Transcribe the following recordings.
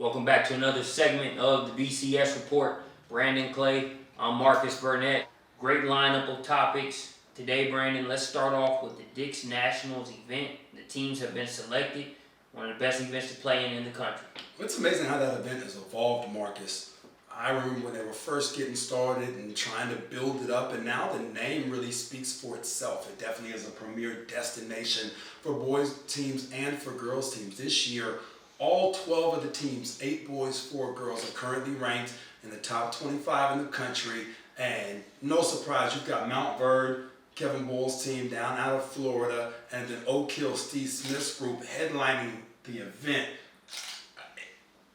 Welcome back to another segment of the BCS Report. Brandon Clay, I'm Marcus Burnett. Great lineup of topics. Today, Brandon, let's start off with the Dix Nationals event. The teams have been selected. One of the best events to play in the country. It's amazing how that event has evolved, Marcus. I remember when they were first getting started and trying to build it up, and now the name really speaks for itself. It definitely is a premier destination for boys teams and for girls teams. This year, all 12 of the teams, 8 boys, 4 girls, are currently ranked in the top 25 in the country. And no surprise, you've got Mount Verde, Kevin Boyle's team down out of Florida, and then Oak Hill, Steve Smith's group headlining the event.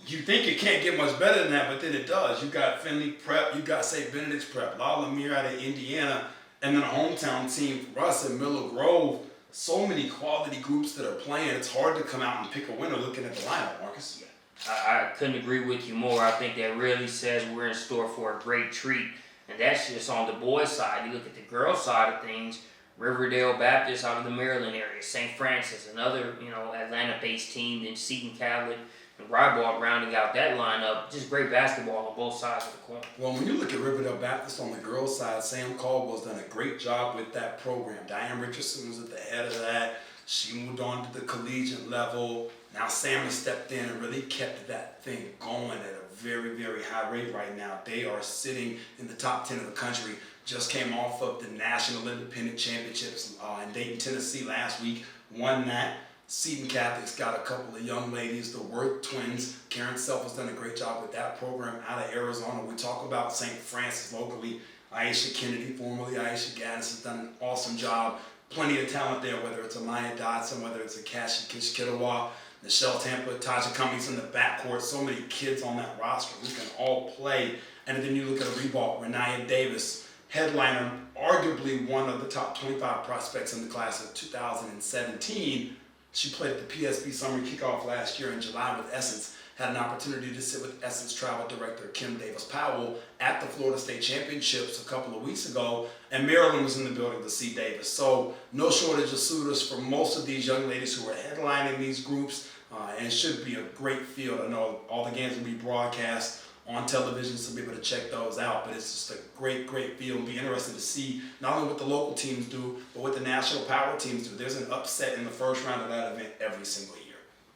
You think it can't get much better than that, but then it does. You got Finley Prep, you got St. Benedict's Prep, La Lemire out of Indiana, and then a hometown team for us in Miller Grove. So many quality groups that are playing. It's hard to come out and pick a winner looking at the lineup, Marcus. I couldn't agree with you more. I think that really says we're in store for a great treat. And that's just on the boys' side. You look at the girls' side of things, Riverdale Baptist out of the Maryland area, St. Francis, another Atlanta-based team, then Seton Catholic and Rybald rounding out that lineup. Just great basketball on both sides of the coin. Well, when you look at Riverdale Baptist on the girls' side, Sam Caldwell's done a great job with that program. Diane Richardson was at the head of that. She moved on to the collegiate level. Now Sam has stepped in and really kept that thing going at a very, very high rate right now. They are sitting in the top 10 of the country. Just came off of the National Independent Championships in Dayton, Tennessee last week. Won that. Seton Catholic's got a couple of young ladies, the Worth twins. Karen Self has done a great job with that program out of Arizona. We talk about St. Francis locally. Aisha Kennedy, formerly Aisha Gaddis, has done an awesome job. Plenty of talent there, whether it's Amaya Dodson, whether it's a Kashi Kishkitawa, Michelle Tampa, Taja Cummings in the backcourt. So many kids on that roster who can all play. And then you look at a Reebok, Renaya Davis, headliner, arguably one of the top 25 prospects in the class of 2017. She played at the PSB Summer Kickoff last year in July with Essence. Had an opportunity to sit with Essence Travel Director Kim Davis-Powell at the Florida State Championships a couple of weeks ago, and Maryland was in the building to see Davis. So no shortage of suitors for most of these young ladies who are headlining these groups, and it should be a great field. I know all the games will be broadcast on television, so be able to check those out. But it's just a great, great field. It'll be interesting to see not only what the local teams do, but what the national power teams do. There's an upset in the first round of that event every single year.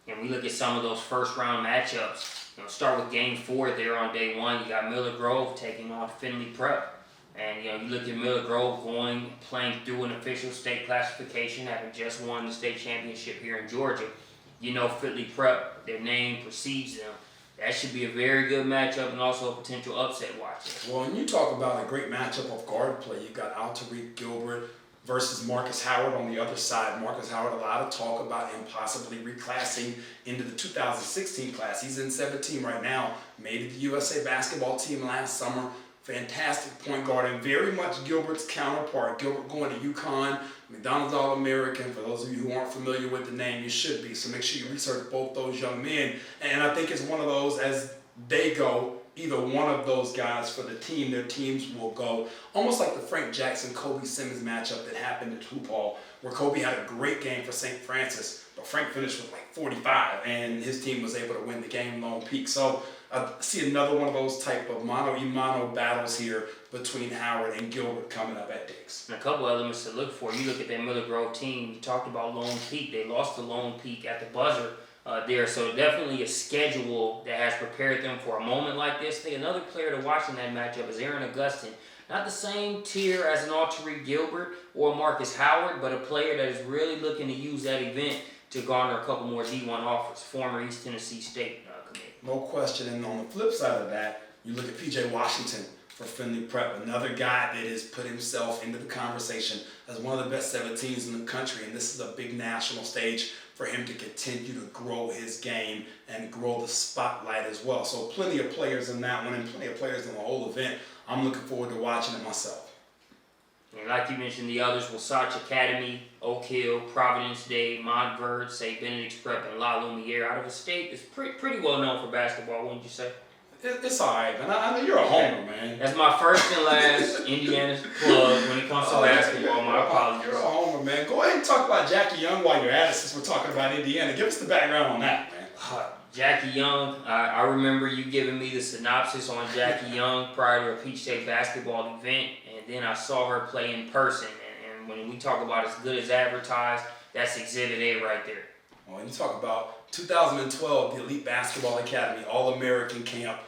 And we look at some of those first round matchups. Start with game 4 there on day 1. You got Miller Grove taking on Finley Prep. And you look at Miller Grove playing through an official state classification, having just won the state championship here in Georgia. Finley Prep, their name precedes them. That should be a very good matchup and also a potential upset watch. Well, when you talk about a great matchup of guard play, you've got Altariq Gilbert versus Marcus Howard on the other side. Marcus Howard, a lot of talk about him possibly reclassing into the 2016 class. He's in 17 right now, made it the USA basketball team last summer. Fantastic point guard and very much Gilbert's counterpart. Gilbert going to UConn, McDonald's All-American. For those of you who aren't familiar with the name, you should be. So make sure you research both those young men. And I think it's one of those, as they go, either one of those guys for the team, their teams will go. Almost like the Frank Jackson-Kobe Simmons matchup that happened at Hoop Hall, where Kobe had a great game for St. Francis, but Frank finished with like 45, and his team was able to win the game Lone Peak. So I see another one of those type of mano-a-mano battles here between Howard and Gilbert coming up at Dix. And a couple elements to look for. You look at that Miller Grove team. You talked about Lone Peak. They lost to Lone Peak at the buzzer there. So definitely a schedule that has prepared them for a moment like this. I think another player to watch in that matchup is Aaron Augustin. Not the same tier as an Altariq Gilbert or Marcus Howard, but a player that is really looking to use that event to garner a couple more D1 offers. Former East Tennessee State committee. No question. And on the flip side of that, you look at P.J. Washington for Finley Prep, another guy that has put himself into the conversation as one of the best 17s in the country. And this is a big national stage for him to continue to grow his game and grow the spotlight as well. So plenty of players in that one and plenty of players in the whole event. I'm looking forward to watching it myself. And like you mentioned, the others, Wasatch Academy, Oak Hill, Providence Day, Mont Verde, St. Benedict's Prep, and La Lumiere out of a state that's pretty well known for basketball, wouldn't you say? It's all right, man. I know you're a homer, man. That's my first and last Indiana plug when it comes to basketball. My apologies. You're a homer, man. Go ahead and talk about Jackie Young while you're at it, since we're talking about Indiana. Give us the background on that, man. Jackie Young, I remember you giving me the synopsis on Jackie Young prior to a Peach State basketball event, and then I saw her play in person. And when we talk about as good as advertised, that's Exhibit A right there. Well, and you talk about 2012, the Elite Basketball Academy All-American Camp.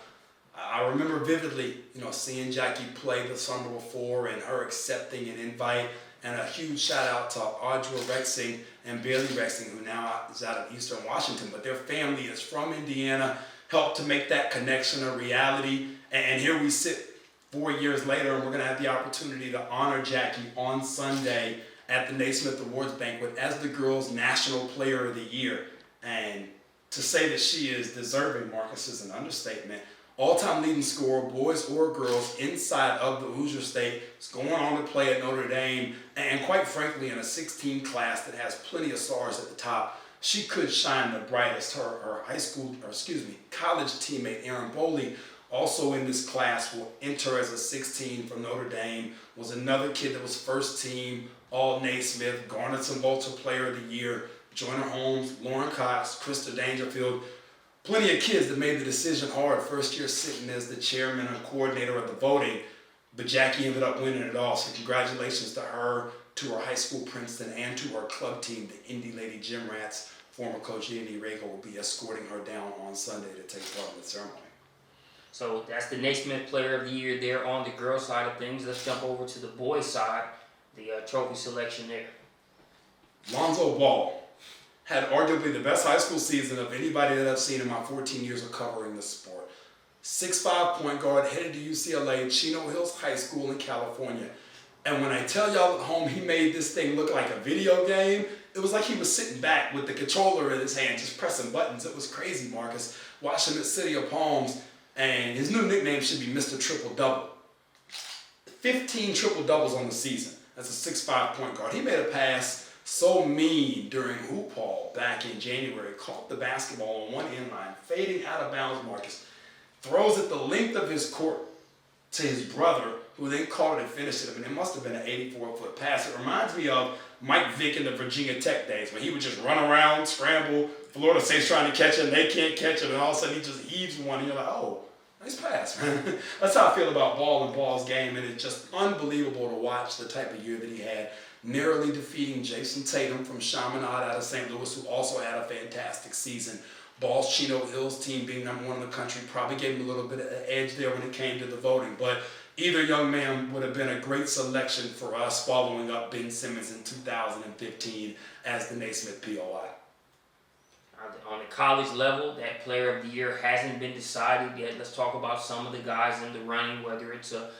I remember vividly, seeing Jackie play the summer before and her accepting an invite. And a huge shout out to Audra Rexing and Bailey Rexing, who now is out of Eastern Washington, but their family is from Indiana, helped to make that connection a reality. And here we sit 4 years later, and we're going to have the opportunity to honor Jackie on Sunday at the Naismith Awards Banquet as the girls' National Player of the Year. And to say that she is deserving, Marcus, is an understatement. All-time leading scorer, boys or girls, inside of the Hoosier State, is going on to play at Notre Dame, and quite frankly, in a 16 class that has plenty of stars at the top, she could shine the brightest. Her college teammate, Aaron Boley, also in this class, will enter as a 16 from Notre Dame, was another kid that was first team, all Naismith, garnered some Vulture Player of the Year, Joyner Holmes, Lauren Cox, Krista Dangerfield. Plenty of kids that made the decision hard, first year sitting as the chairman and coordinator of the voting, but Jackie ended up winning it all. So congratulations to her, to her high school Princeton, and to her club team, the Indy Lady Gym Rats. Former coach Yandy Rago will be escorting her down on Sunday to take part in the ceremony. So that's the Naismith Player of the Year there on the girls' side of things. Let's jump over to the boys' side, the trophy selection there. Lonzo Ball had arguably the best high school season of anybody that I've seen in my 14 years of covering the sport. 6'5" point guard, headed to UCLA, Chino Hills High School in California. And when I tell y'all at home he made this thing look like a video game, it was like he was sitting back with the controller in his hand, just pressing buttons. It was crazy, Marcus. Watching at City of Palms, and his new nickname should be Mr. Triple-Double. 15 triple-doubles on the season as a 6'5" point guard. He made a pass so mean during hoop hall back in January, caught the basketball on one end line, fading out of bounds, Marcus, throws it the length of his court to his brother, who then caught it and finished it. I mean, it must have been an 84-foot pass. It reminds me of Mike Vick in the Virginia Tech days, when he would just run around, scramble, Florida State's trying to catch it, and they can't catch it, and all of a sudden he just heaves one, and you're like, oh, nice pass, man. That's how I feel about Ball and Ball's game, and it's just unbelievable to watch the type of year that he had, narrowly defeating Jason Tatum from Chaminade out of St. Louis, who also had a fantastic season. Ball's Chino Hills team being number one in the country probably gave him a little bit of an edge there when it came to the voting, but either young man would have been a great selection for us following up Ben Simmons in 2015 as the Naismith POI. On the college level, that Player of the Year hasn't been decided yet. Let's talk about some of the guys in the running, whether it's a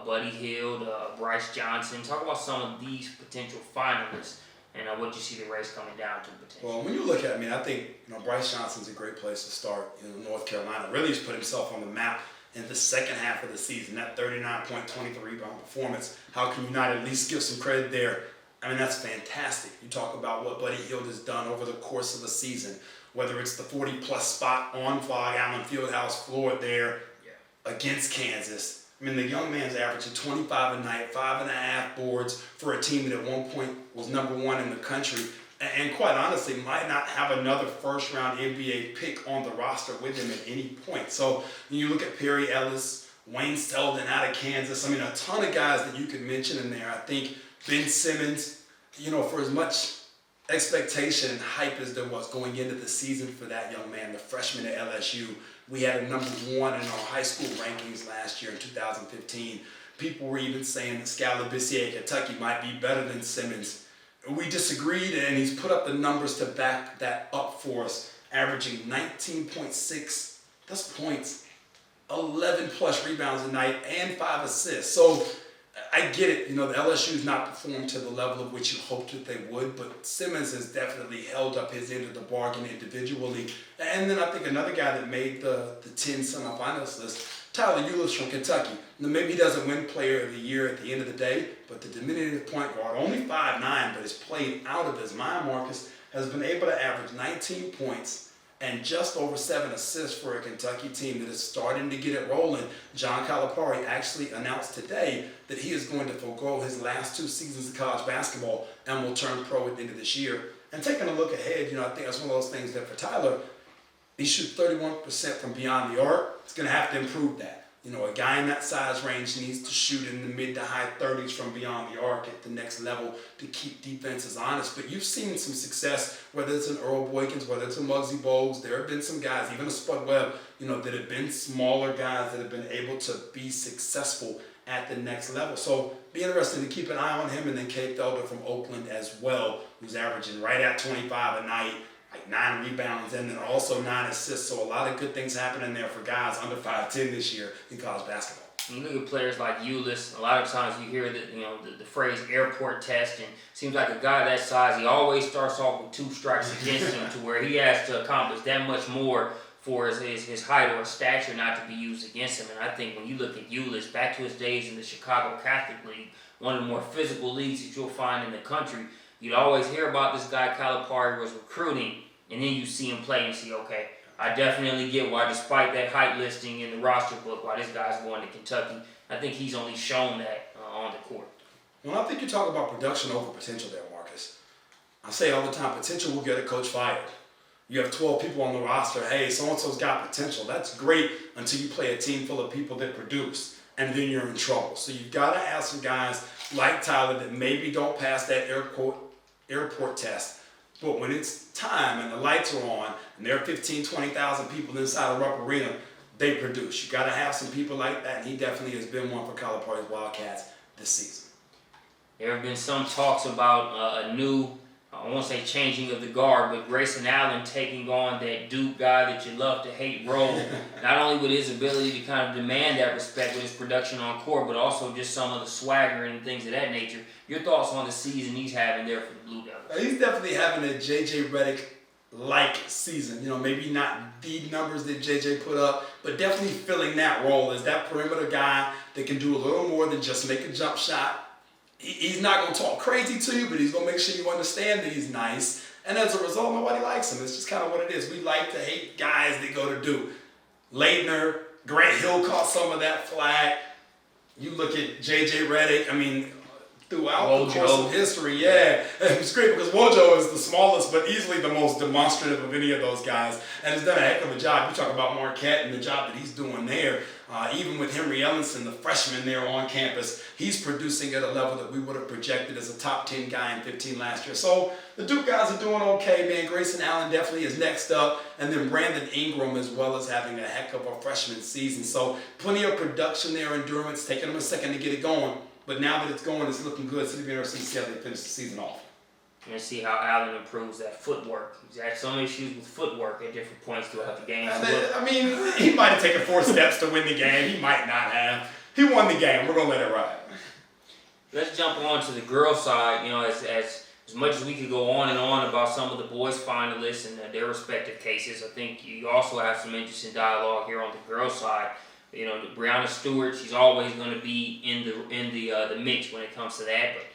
Buddy Hield, Bryce Johnson. Talk about some of these potential finalists and what you see the race coming down to potentially. Well, when you look at it, I think Bryce Johnson's a great place to start in North Carolina. Really has put himself on the map in the second half of the season. That 39-point, 23-rebound performance. How can you not at least give some credit there? I mean, that's fantastic. You talk about what Buddy Hield has done over the course of the season, whether it's the 40-plus spot on Fog Allen Fieldhouse floor there against Kansas. I mean, the young man's averaging 25 a night, 5.5 boards for a team that at one point was number one in the country. And quite honestly, might not have another first-round NBA pick on the roster with him at any point. So when you look at Perry Ellis, Wayne Selden out of Kansas, I mean, a ton of guys that you could mention in there. I think Ben Simmons, for as much expectation and hype as there was going into the season for that young man, the freshman at LSU, we had a number one in our high school rankings last year in 2015. People were even saying that Scala Bissier at Kentucky might be better than Simmons. We disagreed, and he's put up the numbers to back that up for us, averaging 19.6, that's points, 11-plus rebounds a night, and 5 assists. So I get it, the LSU's not performed to the level of which you hoped that they would, but Simmons has definitely held up his end of the bargain individually. And then I think another guy that made the 10 semifinalist list, Tyler Eulis from Kentucky. Now, maybe he doesn't win Player of the Year at the end of the day, but the diminutive point guard, only 5'9", but has played out of his mind, Marcus, has been able to average 19 points and just over 7 assists for a Kentucky team that is starting to get it rolling. John Calipari actually announced today that he is going to forego his last 2 seasons of college basketball and will turn pro at the end of this year. And taking a look ahead, I think that's one of those things that for Tyler, He shoots 31% from beyond the arc. He's going to have to improve that. You know, a guy in that size range needs to shoot in the mid to high 30s from beyond the arc at the next level to keep defenses honest. But you've seen some success, whether it's an Earl Boykins, whether it's a Muggsy Bogues. There have been some guys, even a Spud Webb, you know, that have been smaller guys that have been able to be successful at the next level. So be interesting to keep an eye on him. And then Kay Felder from Oakland as well, who's averaging right at 25 a night, like 9 rebounds and then also 9 assists. So a lot of good things happening there for guys under 5'10" this year in college basketball. You look at players like Ulis, a lot of times you hear the phrase airport test, and it seems like a guy that size, he always starts off with 2 strikes against him to where he has to accomplish that much more for his height or stature not to be used against him. And I think when you look at Ulis, back to his days in the Chicago Catholic League, one of the more physical leagues that you'll find in the country, you'd always hear about this guy Calipari was recruiting, and then you see him play and see, okay, I definitely get why, despite that height listing in the roster book, why this guy's going to Kentucky. I think he's only shown that on the court. Well, I think you talk about production over potential there, Marcus. I say all the time, potential will get a coach fired. You have 12 people on the roster. Hey, so-and-so's got potential. That's great until you play a team full of people that produce, and then you're in trouble. So you've got to have some guys like Tyler that maybe don't pass that airport test. But when it's time and the lights are on and there are 15, 20,000 people inside a Rupp Arena, they produce. You got to have some people like that, and he definitely has been one for Calipari's Wildcats this season. There have been some talks about a new, I won't say changing of the guard, but Grayson Allen taking on that Duke guy that you love to hate role. Not only with his ability to kind of demand that respect with his production on court, but also just some of the swagger and things of that nature. Your thoughts on the season he's having there for the Blue Devils? He's definitely having a J.J. Redick-like season. You know, maybe not the numbers that J.J. put up, but definitely filling that role as that perimeter guy that can do a little more than just make a jump shot. He's not going to talk crazy to you, but he's going to make sure you understand that he's nice. And as a result, nobody likes him. It's just kind of what it is. We like to hate guys that go to Duke. Leitner, Grant Hill caught some of that flack. You look at J.J. Redick, I mean, throughout the course of history, yeah. It's great because Wojo is the smallest but easily the most demonstrative of any of those guys and has done a heck of a job. You talk about Marquette and the job that he's doing there. Even with Henry Ellenson, the freshman there on campus, he's producing at a level that we would have projected as a top 10 guy in 15 last year. So the Duke guys are doing okay, man. Grayson Allen definitely is next up. And then Brandon Ingram as well as having a heck of a freshman season. So plenty of production there, endurance, taking them a second to get it going. But now that it's going, it's looking good. So it'll be interesting to see how they finish the season off. And see how Allen improves that footwork. He's had some issues with footwork at different points throughout the game. I mean, he might have taken 4 steps to win the game. He might not have. He won the game. We're going to let it ride. Let's jump on to the girls' side. You know, as much as we could go on and on about some of the boys' finalists and their respective cases, I think you also have some interesting dialogue here on the girls' side. You know, Brianna Stewart, she's always going to be in the mix when it comes to that. But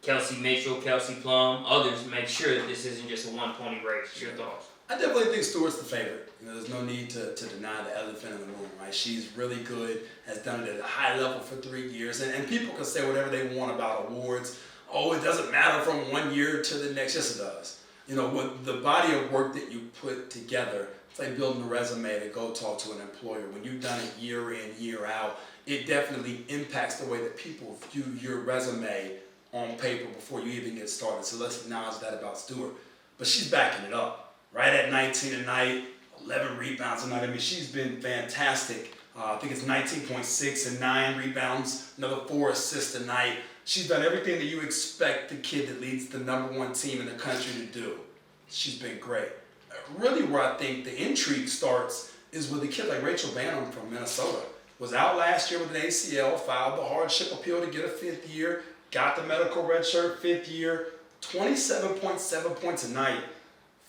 Kelsey Mitchell, Kelsey Plum, others make sure that this isn't just a one-pony race. Your thoughts? I definitely think Stewart's the favorite. You know, there's no need to deny the elephant in the room, right? She's really good, has done it at a high level for 3 years. And people can say whatever they want about awards. Oh, it doesn't matter from one year to the next. Yes, it does. You know, with the body of work that you put together, it's like building a resume to go talk to an employer. When you've done it year in, year out, it definitely impacts the way that people view your resume on paper before you even get started. So let's acknowledge that about Stewart. But she's backing it up. Right at 19 a night, 11 rebounds a night. I mean, she's been fantastic. I think it's 19.6 and 9 rebounds, another 4 assists a night. She's done everything that you expect the kid that leads the #1 team in the country to do. She's been great. Really where I think the intrigue starts is with a kid like Rachel Banham from Minnesota. Was out last year with an ACL, filed the hardship appeal to get a 5th year, got the medical red shirt 5th year, 27.7 points a night,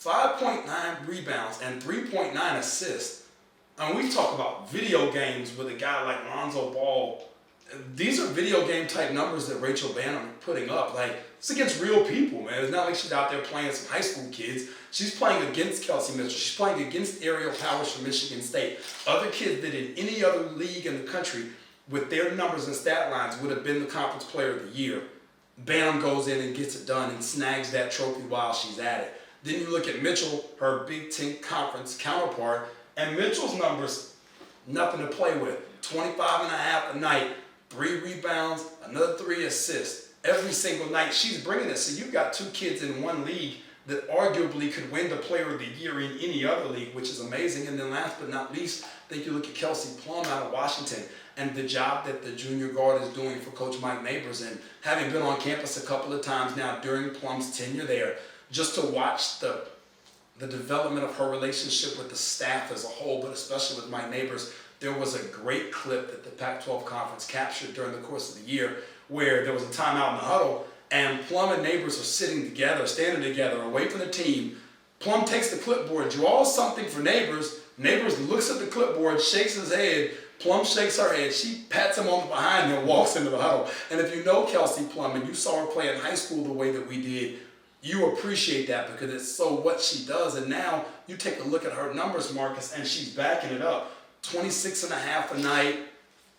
5.9 rebounds, and 3.9 assists. And we talk about video games with a guy like Lonzo Ball. These are video game type numbers that Rachel Banham putting up. Like, it's against real people, man. It's not like she's out there playing some high school kids. She's playing against Kelsey Mitchell. She's playing against Ariel Powers from Michigan State. Other kids that in any other league in the country with their numbers and stat lines would have been the conference player of the year. Banham goes in and gets it done and snags that trophy while she's at it. Then you look at Mitchell, her Big Ten Conference counterpart, and Mitchell's numbers, nothing to play with. 25 and a half a night, 3 rebounds, another 3 assists. Every single night, she's bringing it. So you've got 2 kids in one league that arguably could win the Player of the Year in any other league, which is amazing. And then last but not least, I think you look at Kelsey Plum out of Washington and the job that the junior guard is doing for Coach Mike Neighbors. And having been on campus a couple of times now during Plum's tenure there, just to watch the development of her relationship with the staff as a whole, but especially with Mike Neighbors, there was a great clip that the Pac-12 Conference captured during the course of the year where there was a timeout in the huddle and Plum and Neighbors are sitting together, standing together, away from the team. Plum takes the clipboard, draws something for Neighbors. Neighbors looks at the clipboard, shakes his head. Plum shakes her head. She pats him on the behind and walks into the huddle. And if you know Kelsey Plum and you saw her play in high school the way that we did, you appreciate that because it's so what she does. And now you take a look at her numbers, Marcus, and she's backing it up. 26 and a half a night,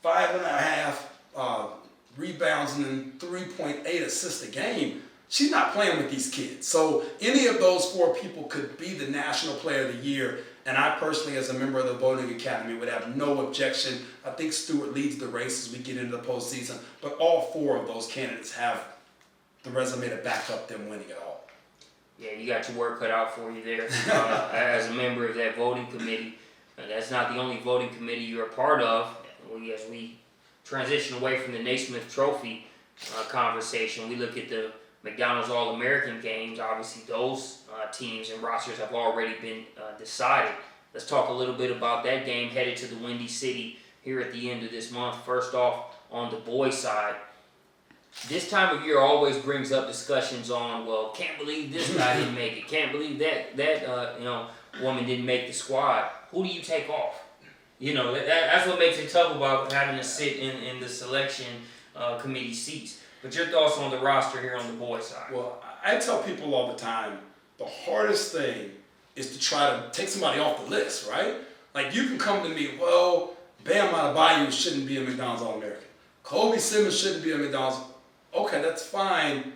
5.5 rebounds, and then 3.8 assists a game. She's not playing with these kids. So any of those 4 people could be the National Player of the Year. And I personally, as a member of the Voting Academy, would have no objection. I think Stewart leads the race as we get into the postseason. But all 4 of those candidates have the resume to back up them winning it all. Yeah, you got your work cut out for you there. As a member of that voting committee, that's not the only voting committee you're a part of. As we transition away from the Naismith Trophy conversation, we look at the McDonald's All-American games. Obviously, those teams and rosters have already been decided. Let's talk a little bit about that game headed to the Windy City here at the end of this month. First off, on the boys' side, this time of year always brings up discussions on, well, can't believe this guy didn't make it. Can't believe that woman didn't make the squad. Who do you take off? That's what makes it tough about having to sit in the selection committee seats. But your thoughts on the roster here on the boys' side? Well, I tell people all the time, the hardest thing is to try to take somebody off the list, right? Like, you can come to me, well, Bam Adebayo shouldn't be a McDonald's All-American. Kobe Simmons shouldn't be a McDonald's. Okay, that's fine.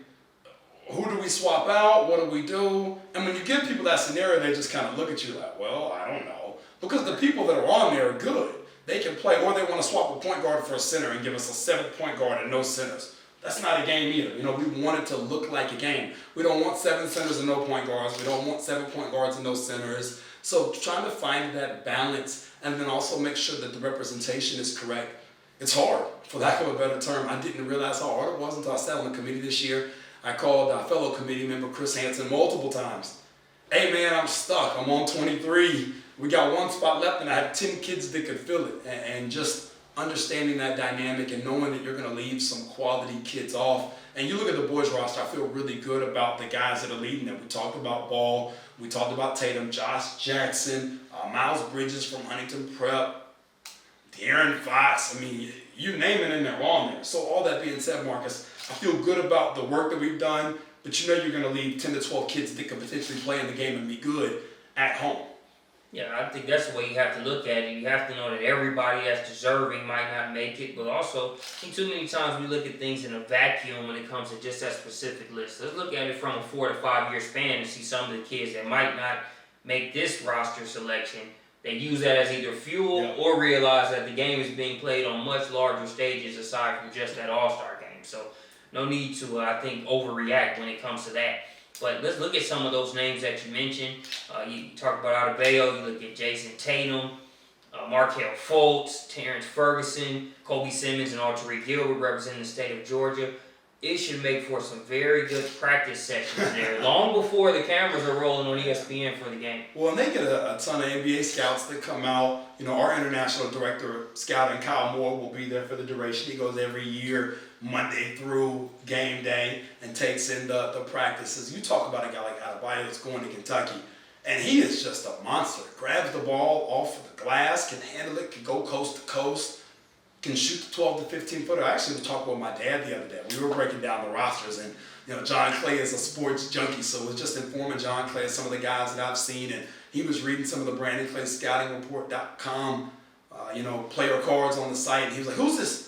Who do we swap out? What do we do? And when you give people that scenario, they just kind of look at you like, well, I don't know. Because the people that are on there are good. They can play, or they want to swap a point guard for a center and give us a 7th point guard and no centers. That's not a game either. We want it to look like a game. We don't want 7 centers and no point guards. We don't want 7 point guards and no centers. So trying to find that balance and then also make sure that the representation is correct. It's hard, for lack of a better term. I didn't realize how hard it was until I sat on the committee this year. I called our fellow committee member Chris Hansen multiple times. Hey man, I'm stuck. I'm on 23. We got 1 spot left and I have 10 kids that could fill it. And just understanding that dynamic and knowing that you're going to leave some quality kids off. And you look at the boys roster, I feel really good about the guys that are leading them. We talked about Ball, we talked about Tatum, Josh Jackson, Miles Bridges from Huntington Prep, De'Aaron Fox. I mean, you name it and they're on there. So all that being said, Marcus, I feel good about the work that we've done, but you're going to leave 10 to 12 kids that could potentially play in the game and be good at home. Yeah, I think that's the way you have to look at it. You have to know that everybody that's deserving might not make it, but also, I think too many times we look at things in a vacuum when it comes to just that specific list. Let's look at it from a 4 to 5 year span and see some of the kids that might not make this roster selection. They use that as either fuel or realize that the game is being played on much larger stages aside from just that All-Star game. So no need to, I think, overreact when it comes to that. But let's look at some of those names that you mentioned. You talk about Adebayo, you look at Jason Tatum, Markelle Fultz, Terrence Ferguson, Kobe Simmons, and Tariq Gilbert representing the state of Georgia. It should make for some very good practice sessions there, long before the cameras are rolling on ESPN for the game. Well, and they get a ton of NBA scouts that come out. Our international director of scouting, Kyle Moore, will be there for the duration. He goes every year, Monday through game day, and takes in the practices. You talk about a guy like Adebayo that's going to Kentucky, and he is just a monster. Grabs the ball off the glass, can handle it, can go coast to coast, can shoot the 12 to 15 footer. I actually was talking with my dad the other day. We were breaking down the rosters, and John Clay is a sports junkie, so it was just informing John Clay of some of the guys that I've seen, and he was reading some of the Brandon Clay scoutingreport.com, player cards on the site, and he was like, who's this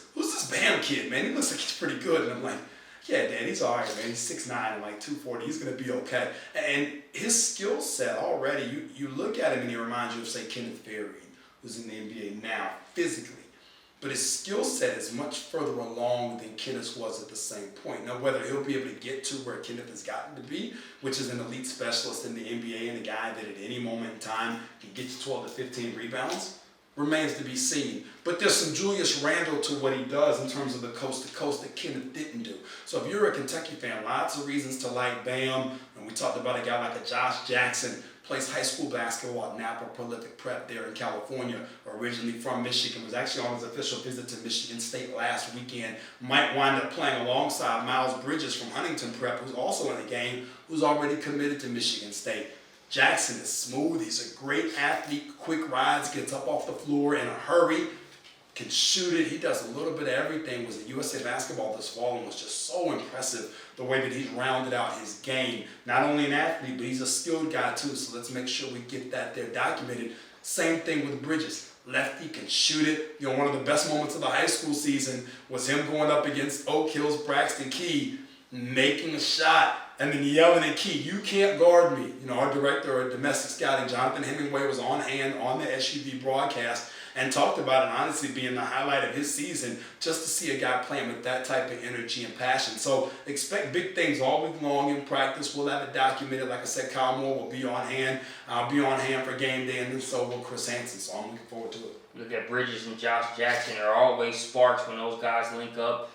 Bam kid, man? He looks like he's pretty good. And I'm like, Yeah, Dan, he's all right, man. He's 6'9" and like 240. He's going to be okay. And his skill set already, you look at him and he reminds you of, say, Kenneth Berry, who's in the NBA now, physically. But his skill set is much further along than Kenneth was at the same point. Now, whether he'll be able to get to where Kenneth has gotten to be, which is an elite specialist in the NBA and a guy that at any moment in time can get you 12 to 15 rebounds, remains to be seen. But there's some Julius Randle to what he does in terms of the coast-to-coast that Kenneth didn't do. So if you're a Kentucky fan, lots of reasons to like Bam. And we talked about a guy like a Josh Jackson, plays high school basketball at Napa Prolific Prep there in California, originally from Michigan, was actually on his official visit to Michigan State last weekend, might wind up playing alongside Miles Bridges from Huntington Prep, who's also in the game, who's already committed to Michigan State. Jackson is smooth, he's a great athlete, quick rides, gets up off the floor in a hurry, can shoot it. He does a little bit of everything. Was at USA Basketball this fall and was just so impressive the way that he's rounded out his game. Not only an athlete, but he's a skilled guy too, so let's make sure we get that there documented. Same thing with Bridges. Lefty can shoot it. You know, one of the best moments of the high school season was him going up against Oak Hill's Braxton Key, making a shot, and then yelling at Key, "You can't guard me." You know, our director of domestic scouting, Jonathan Hemingway, was on hand on the SUV broadcast and talked about it honestly being the highlight of his season, just to see a guy playing with that type of energy and passion. So expect big things all week long in practice. We'll have it documented. Like I said, Kyle Moore will be on hand. I'll be on hand for game day, and then so will Chris Hansen. So I'm looking forward to it. Look at Bridges and Josh Jackson are always sparks when those guys link up.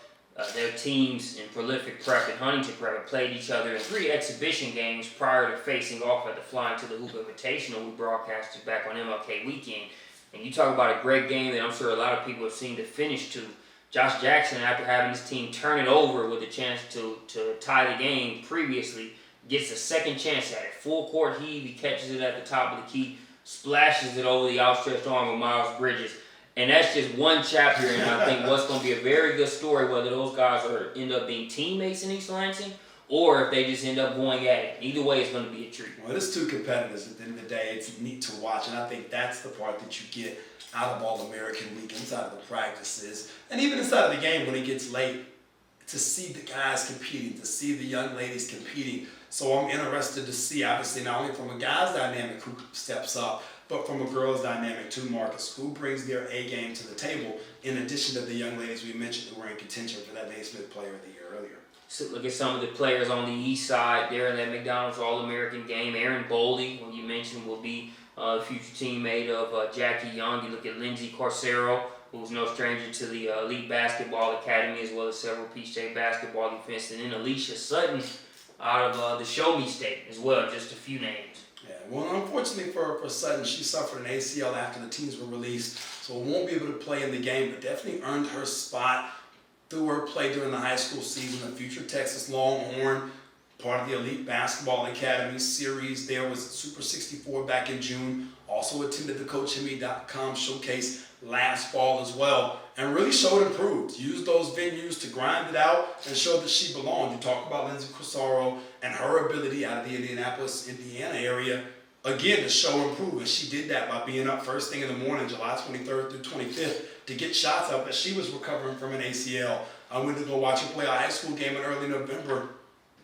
Their teams in Prolific Prep and Huntington Prep have played each other in 3 exhibition games prior to facing off at the Flying to the Hoop Invitational we broadcasted back on MLK weekend. And you talk about a great game that I'm sure a lot of people have seen the finish to. Josh Jackson, after having his team turn it over with a chance to tie the game previously, gets a second chance at it. Full court heave, he catches it at the top of the key, splashes it over the outstretched arm of Miles Bridges. And that's just one chapter, and I think what's going to be a very good story, whether those guys end up being teammates in East Lansing or if they just end up going at it. Either way, it's going to be a treat. Well, it's 2 competitors at the end of the day. It's neat to watch, and I think that's the part that you get out of All-American Week, inside of the practices, and even inside of the game when it gets late, to see the guys competing, to see the young ladies competing. So I'm interested to see, obviously, not only from a guy's dynamic who steps up, but from a girl's dynamic too, Marcus, who brings their A game to the table, in addition to the young ladies we mentioned who were in contention for that Naismith Player of the Year earlier. So look at some of the players on the east side there in that McDonald's All-American game. Aaron Boldy, who you mentioned, will be the future teammate of Jackie Young. You look at Lindsay Corsero, who's no stranger to the Elite Basketball Academy, as well as several Peach State basketball defense. And then Alicia Sutton out of the Show Me State as well, just a few names. Yeah, well, unfortunately for Sutton, she suffered an ACL after the teams were released, so won't be able to play in the game, but definitely earned her spot through her play during the high school season. A future Texas Longhorn, part of the Elite Basketball Academy series. There was Super 64 back in June. Also attended the CoachHemi.com showcase last fall as well, and really showed improved. Used those venues to grind it out and show that she belonged. You talk about Lindsay Corsaro and her ability out of the Indianapolis, Indiana area, again, to show improvement. She did that by being up first thing in the morning, July 23rd through 25th, to get shots up as she was recovering from an ACL. I went to go watch her play a high school game in early November,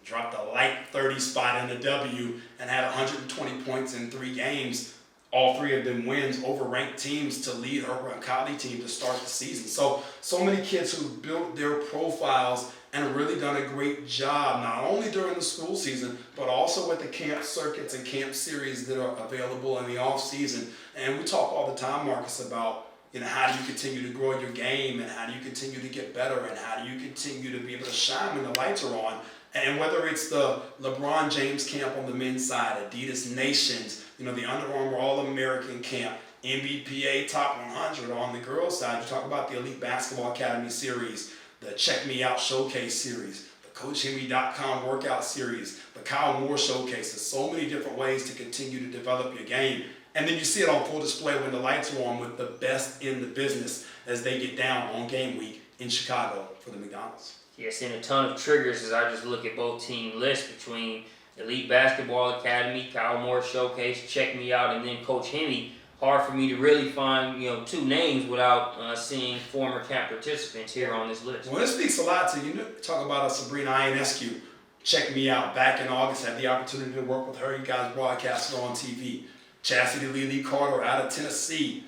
dropped a light 30 spot in the W, and had 120 points in 3 games. All 3 of them wins over ranked teams to lead her Roncalli team to start the season. So many kids who built their profiles and really done a great job, not only during the school season, but also with the camp circuits and camp series that are available in the off season. And we talk all the time, Marcus, about how do you continue to grow your game, and how do you continue to get better, and how do you continue to be able to shine when the lights are on. And whether it's the LeBron James camp on the men's side, Adidas Nations, the Under Armour All-American camp, NBPA Top 100 on the girls' side. You talk about the Elite Basketball Academy series, the Check Me Out Showcase series, the CoachHemi.com Workout series, the Kyle Moore Showcases. So many different ways to continue to develop your game. And then you see it on full display when the lights are on with the best in the business as they get down on game week in Chicago for the McDonald's. Yes, and a ton of triggers as I just look at both team lists between Elite Basketball Academy, Kyle Moore Showcase, Check Me Out, and then Coach Hemi. hard for me to really find, two names without seeing former camp participants here on this list. Well, it speaks a lot to talk about Sabrina Ionescu. Check me out. Back in August, had the opportunity to work with her. You guys broadcasted on TV. Chastity Lee Carter out of Tennessee,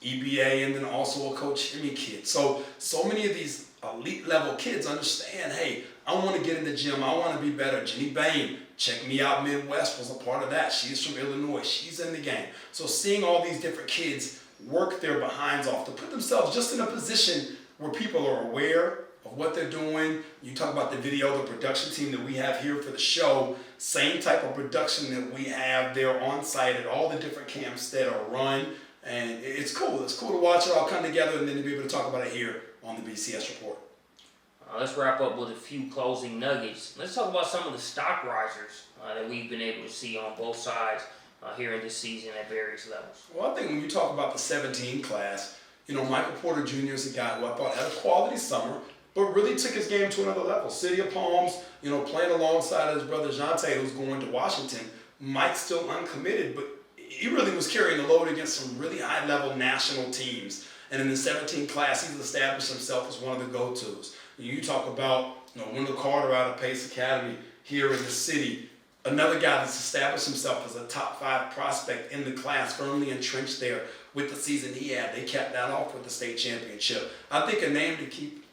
EBA, and then also a Coach Hemi kid. So many of these elite level kids understand, hey, I want to get in the gym. I want to be better. Jenny Bain, check me out, Midwest, was a part of that. She's from Illinois. She's in the game. So seeing all these different kids work their behinds off to put themselves just in a position where people are aware of what they're doing. You talk about the video, the production team that we have here for the show, same type of production that we have there on site at all the different camps that are run. And it's cool. It's cool to watch it all come together and then to be able to talk about it here on the BCS Report. Let's wrap up with a few closing nuggets. Let's talk about some of the stock risers that we've been able to see on both sides here in this season at various levels. Well, I think when you talk about the 17 class, Michael Porter Jr. is a guy who I thought had a quality summer, but really took his game to another level. City of Palms, playing alongside his brother Jonte, who's going to Washington. Mike's still uncommitted, but he really was carrying the load against some really high-level national teams. And in the 17 class, he's established himself as one of the go-tos. You talk about Wendell Carter out of Pace Academy here in the city. Another guy that's established himself as a top 5 prospect in the class, firmly entrenched there with the season he had. They capped that off with the state championship. I think a name to keep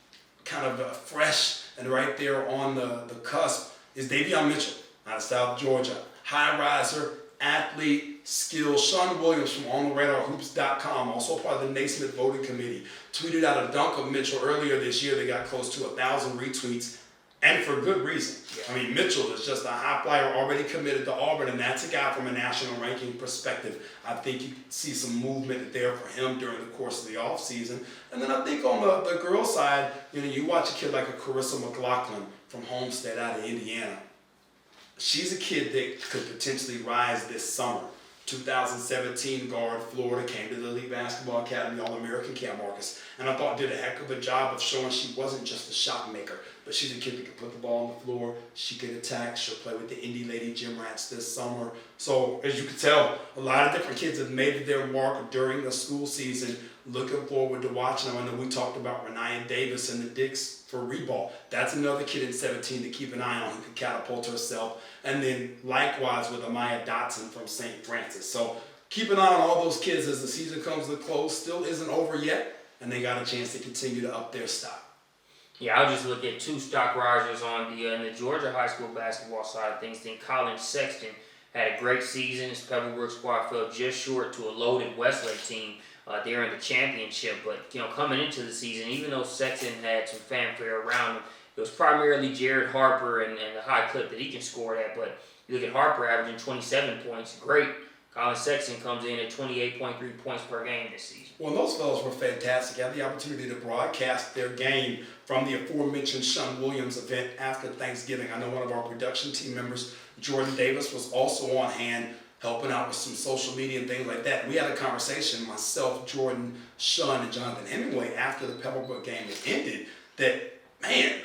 kind of fresh and right there on the cusp is Davion Mitchell out of South Georgia. High riser, athlete, skill. Sean Williams from OnTheRadarHoops.com, also part of the Naismith voting committee, tweeted out a dunk of Mitchell earlier this year that got close to 1,000 retweets, and for good reason. I mean, Mitchell is just a high flyer already committed to Auburn, and that's a guy from a national ranking perspective. I think you see some movement there for him during the course of the offseason. And then I think on the girls' side, you watch a kid like a Carissa McLaughlin from Homestead out of Indiana. She's a kid that could potentially rise this summer. 2017 guard, Florida, came to the Elite Basketball Academy, All-American Cam Marcus, and I thought did a heck of a job of showing she wasn't just a shot maker, but she's a kid that could put the ball on the floor, she can attack, she'll play with the Indy Lady Gym Rats this summer. So as you can tell, a lot of different kids have made their mark during the school season. Looking forward to watching them. I know we talked about Renaya Davis and the Dicks for Reball. That's another kid in 17 to keep an eye on who can catapult herself. And then likewise with Amaya Dotson from St. Francis. So keep an eye on all those kids as the season comes to close. Still isn't over yet, and they got a chance to continue to up their stock. Yeah, I'll just look at 2 stock risers on the Georgia high school basketball side of things. Then Colin Sexton had a great season. His Pebblebrook squad fell just short to a loaded Westlake team there in the championship. But coming into the season, even though Sexton had some fanfare around him, it was primarily Jared Harper and the high clip that he can score at. But you look at Harper averaging 27 points, great. Colin Sexton comes in at 28.3 points per game this season. Well, those fellows were fantastic. I had the opportunity to broadcast their game from the aforementioned Sean Williams event after Thanksgiving. I know one of our production team members, Jordan Davis, was also on hand helping out with some social media and things like that. We had a conversation, myself, Jordan, Sean, and Jonathan Hemingway, after the Pebblebrook game had ended, that, man,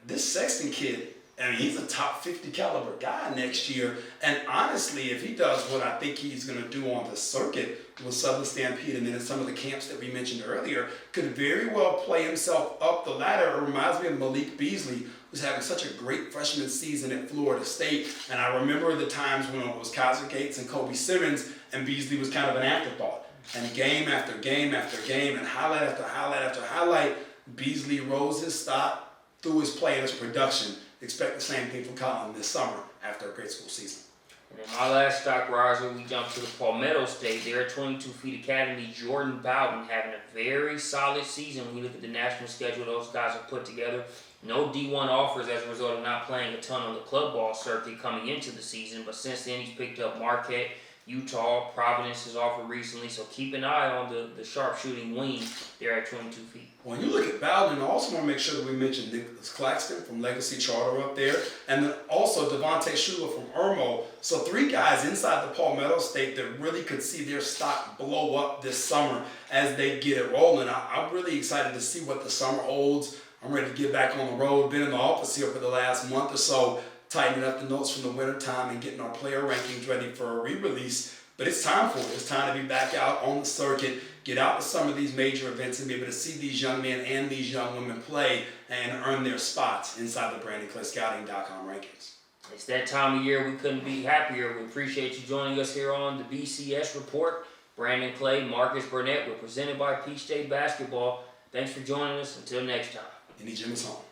this Sexton kid, he's a top 50 caliber guy next year. And honestly, if he does what I think he's going to do on the circuit with Southern Stampede and then in some of the camps that we mentioned earlier, could very well play himself up the ladder. It reminds me of Malik Beasley, who's having such a great freshman season at Florida State. And I remember the times when it was Kaiser Gates and Kobe Simmons, and Beasley was kind of an afterthought. And game after game after game and highlight after highlight after highlight, Beasley rose his stock through his play and his production. Expect the same thing from Colin this summer after a great school season. And then my last stock riser, we jump to the Palmetto State. They're at 22 Feet Academy. Jordan Bowden having a very solid season when you look at the national schedule those guys have put together. No D1 offers as a result of not playing a ton on the club ball circuit coming into the season, but since then he's picked up Marquette, Utah, Providence has offered recently, so keep an eye on the sharpshooting wing there at 22 feet. When you look at Bowden, I also want to make sure that we mention Nicholas Claxton from Legacy Charter up there, and then also Devontae Schuler from Irmo. So 3 guys inside the Palmetto State that really could see their stock blow up this summer as they get it rolling. I'm really excited to see what the summer holds. I'm ready to get back on the road. Been in the office here for the last month or so, tightening up the notes from the wintertime and getting our player rankings ready for a re-release But it's time for it. It's time to be back out on the circuit, get out to some of these major events and be able to see these young men and these young women play and earn their spots inside the BrandonClayScouting.com rankings. It's that time of year we couldn't be happier. We appreciate you joining us here on the BCS Report. Brandon Clay, Marcus Burnett, we're presented by Peach State Basketball. Thanks for joining us. Until next time. Any gym is home.